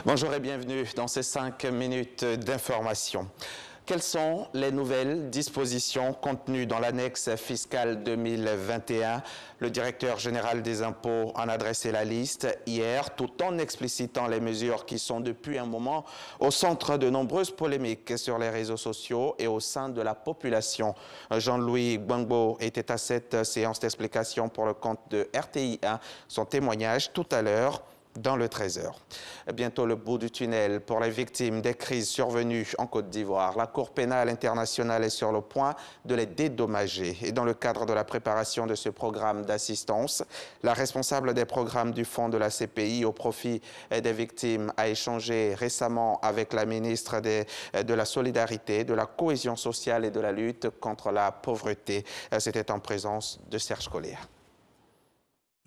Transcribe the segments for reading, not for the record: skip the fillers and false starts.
Bonjour et bienvenue dans ces 5 minutes d'information. Quelles sont les nouvelles dispositions contenues dans l'annexe fiscale 2021? Le directeur général des impôts en a dressé la liste hier, tout en explicitant les mesures qui sont depuis un moment au centre de nombreuses polémiques sur les réseaux sociaux et au sein de la population. Jean-Louis Gbangbo était à cette séance d'explication pour le compte de RTI1. Son témoignage tout à l'heure dans le 13h. Bientôt le bout du tunnel pour les victimes des crises survenues en Côte d'Ivoire. La Cour pénale internationale est sur le point de les dédommager. Et dans le cadre de la préparation de ce programme d'assistance, la responsable des programmes du fonds de la CPI au profit des victimes a échangé récemment avec la ministre de la Solidarité, de la Cohésion sociale et de la lutte contre la pauvreté. C'était en présence de Serge Collier.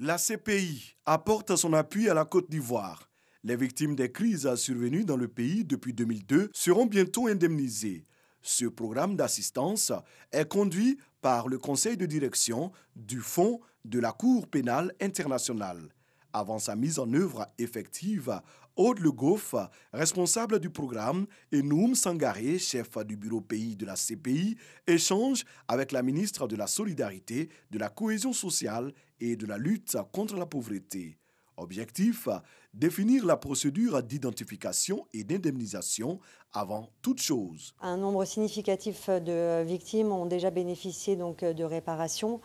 La CPI apporte son appui à la Côte d'Ivoire. Les victimes des crises survenues dans le pays depuis 2002 seront bientôt indemnisées. Ce programme d'assistance est conduit par le conseil de direction du Fonds de la Cour pénale internationale. Avant sa mise en œuvre effective, Aude Le Goff, responsable du programme, et Noum Sangaré, chef du bureau pays de la CPI, échangent avec la ministre de la Solidarité, de la Cohésion sociale et de la lutte contre la pauvreté. Objectif, définir la procédure d'identification et d'indemnisation avant toute chose. Un nombre significatif de victimes ont déjà bénéficié de réparation.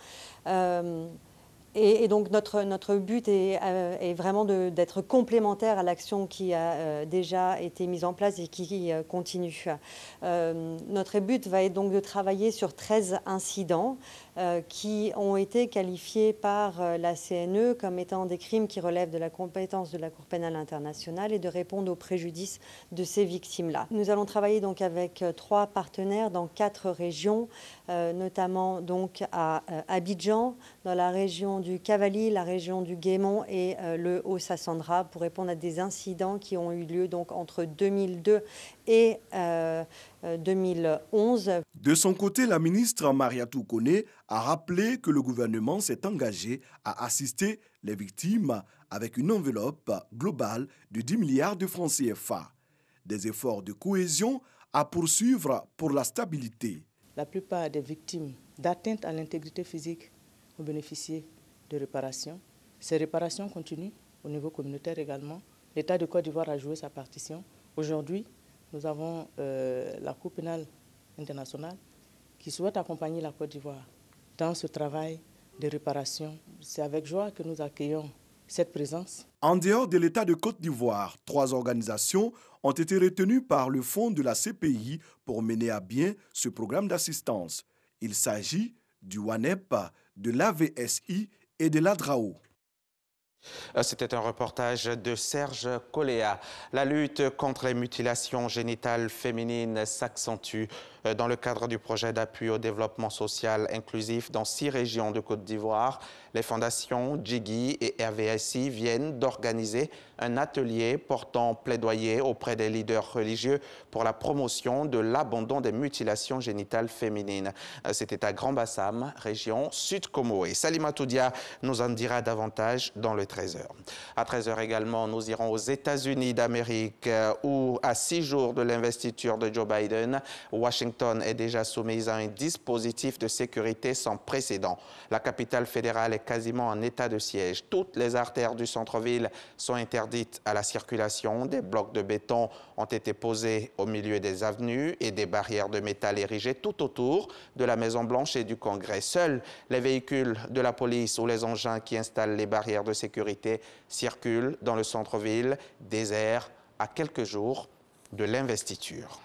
Et donc notre but est vraiment d'être complémentaire à l'action qui a déjà été mise en place et qui continue. Notre but va être donc de travailler sur 13 incidents qui ont été qualifiés par la CNE comme étant des crimes qui relèvent de la compétence de la Cour pénale internationale et de répondre aux préjudices de ces victimes-là. Nous allons travailler donc avec 3 partenaires dans 4 régions, notamment donc à Abidjan, dans la région du Cavali, la région du Guémon et le Haut-Sassandra pour répondre à des incidents qui ont eu lieu donc entre 2002 et 2011. De son côté, la ministre Mariatou Koné a rappelé que le gouvernement s'est engagé à assister les victimes avec une enveloppe globale de 10 milliards de francs CFA. Des efforts de cohésion à poursuivre pour la stabilité. La plupart des victimes d'atteinte à l'intégrité physique ont bénéficié de réparations. Ces réparations continuent au niveau communautaire également. L'État de Côte d'Ivoire a joué sa partition. Aujourd'hui, nous avons la Cour pénale internationale qui souhaite accompagner la Côte d'Ivoire dans ce travail de réparation. C'est avec joie que nous accueillons cette présence. En dehors de l'État de Côte d'Ivoire, 3 organisations ont été retenues par le fonds de la CPI pour mener à bien ce programme d'assistance. Il s'agit du WANEP, de l'AVSI et de l'ADRAO. C'était un reportage de Serge Colléa. La lutte contre les mutilations génitales féminines s'accentue dans le cadre du projet d'appui au développement social inclusif dans 6 régions de Côte d'Ivoire. Les fondations Djigui et RVSI viennent d'organiser un atelier portant plaidoyer auprès des leaders religieux pour la promotion de l'abandon des mutilations génitales féminines. C'était à Grand Bassam, région Sud-Comoé. Salima Toudia nous en dira davantage dans le 13h. À 13h également, nous irons aux États-Unis d'Amérique où, à 6 jours de l'investiture de Joe Biden, Washington est déjà soumise à un dispositif de sécurité sans précédent. La capitale fédérale est quasiment en état de siège. Toutes les artères du centre-ville sont interdites à la circulation. Des blocs de béton ont été posés au milieu des avenues et des barrières de métal érigées tout autour de la Maison-Blanche et du Congrès. Seuls les véhicules de la police ou les engins qui installent les barrières de sécurité circulent dans le centre-ville, désert à quelques jours de l'investiture.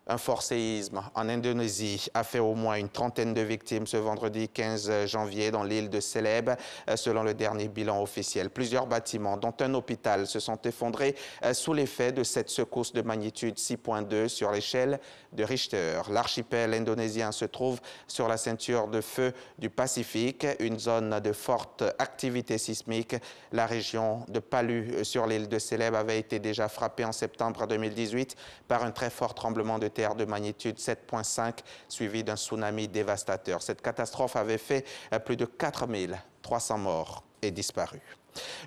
Un fort séisme en Indonésie a fait au moins une trentaine de victimes ce vendredi 15 janvier dans l'île de Célèbes, selon le dernier bilan officiel. Plusieurs bâtiments, dont un hôpital, se sont effondrés sous l'effet de cette secousse de magnitude 6.2 sur l'échelle de Richter. L'archipel indonésien se trouve sur la ceinture de feu du Pacifique, une zone de forte activité sismique. La région de Palu sur l'île de Célèbes avait été déjà frappée en septembre 2018 par un très fort tremblement de terre de magnitude 7.5 suivi d'un tsunami dévastateur. Cette catastrophe avait fait plus de 4300 morts et disparus.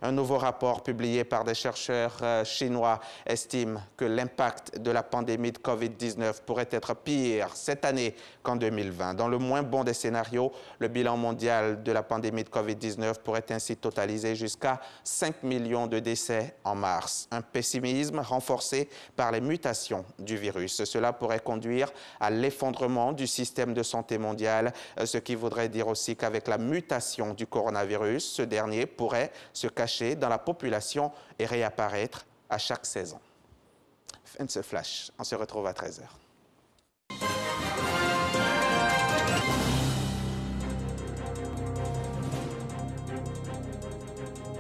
Un nouveau rapport publié par des chercheurs chinois estime que l'impact de la pandémie de Covid-19 pourrait être pire cette année qu'en 2020. Dans le moins bon des scénarios, le bilan mondial de la pandémie de Covid-19 pourrait ainsi totaliser jusqu'à 5 millions de décès en mars. Un pessimisme renforcé par les mutations du virus. Cela pourrait conduire à l'effondrement du système de santé mondial, ce qui voudrait dire aussi qu'avec la mutation du coronavirus, ce dernier pourrait se cacher dans la population et réapparaître à chaque saison. Fin de ce flash. On se retrouve à 13h.